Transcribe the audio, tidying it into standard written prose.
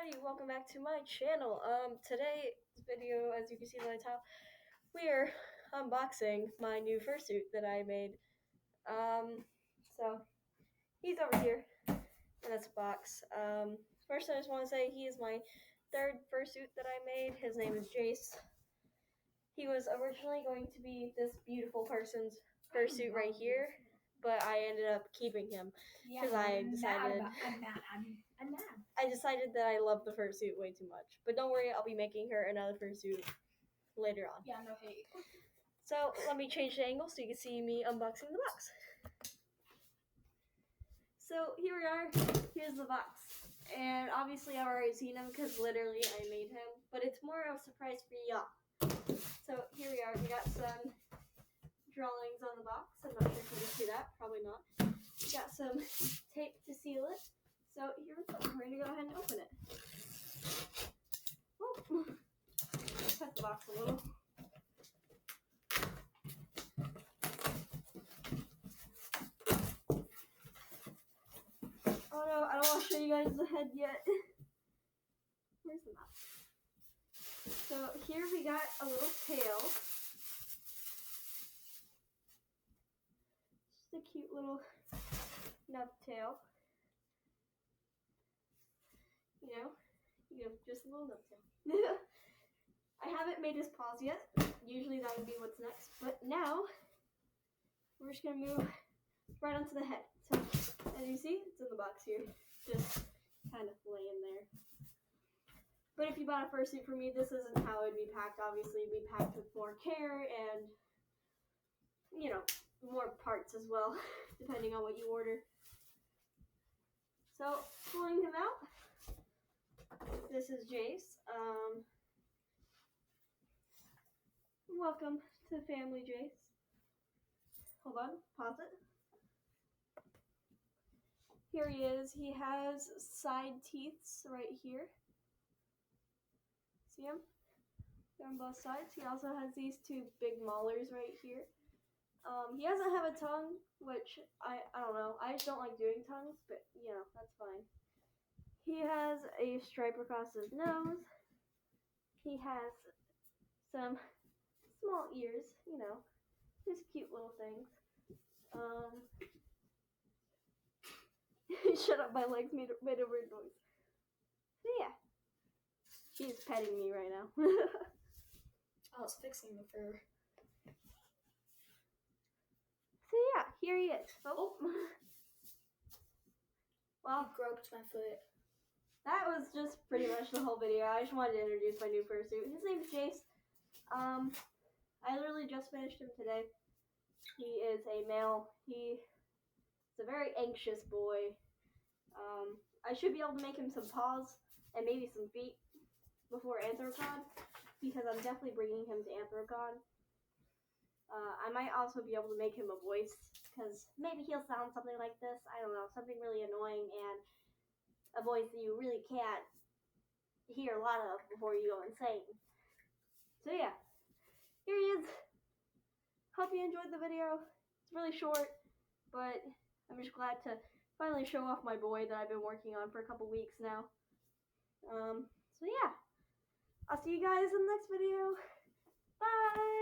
everybody, welcome back to my channel. Today's video, as you can see by the title, we are unboxing my new fursuit that I made. So he's over here, and that's a box. First I just want to say he is my third fursuit that I made. His name is Jace. He was originally going to be this beautiful person's fursuit right here, but I ended up keeping him because I'm mad. I decided that I love the fursuit way too much. But don't worry, I'll be making her another fursuit later on. Yeah, no hate. So let me change the angle so you can see me unboxing the box. So here we are. Here's the box. And obviously I've already seen him because literally I made him. But it's more of a surprise for y'all. So here we are. We got some drawings on the box. I'm not sure if you can see that. Probably not. We got some tape to seal it. So here we go. We're going to go ahead and open it. Whoop. Cut the box a little. Oh no, I don't want to show you guys the head yet. Where's the mouth? So here we got a little tail. Just a cute little nub tail. You know, just a little nub tail. I haven't made his paws yet. Usually that would be what's next. But now, we're just going to move right onto the head. So, as you see, it's in the box here. Just kind of laying there. But if you bought a fursuit for me, this isn't how it would be packed. Obviously, it would be packed with more care and, you know, more parts as well, depending on what you order. So, pulling him out, this is Jace. Welcome to the family, Jace. Hold on, pause it. Here he is. He has side teeth right here. See him? They're on both sides. He also has these two big molars right here. He doesn't have a tongue, which I don't know. I just don't like doing tongues, but you know, that's fine. He has a stripe across his nose. He has some small ears, you know, just cute little things. Shut up, my legs made a weird noise. So yeah, she's petting me right now. I was fixing the fur. So yeah, here he is. Oh. Well, you groped my foot. That was just pretty much the whole video. I just wanted to introduce my new fursuit. His name's Jace. I literally just finished him today. He is a male. He is a very anxious boy. I should be able to make him some paws and maybe some feet before Anthrocon, because I'm definitely bringing him to Anthrocon. I might also be able to make him a voice, because maybe he'll sound something like this. I don't know, something really annoying and a voice that you really can't hear a lot of before you go insane. So yeah, here he is. Hope you enjoyed the video. It's really short, but I'm just glad to finally show off my boy that I've been working on for a couple weeks now. So yeah, I'll see you guys in the next video. Bye!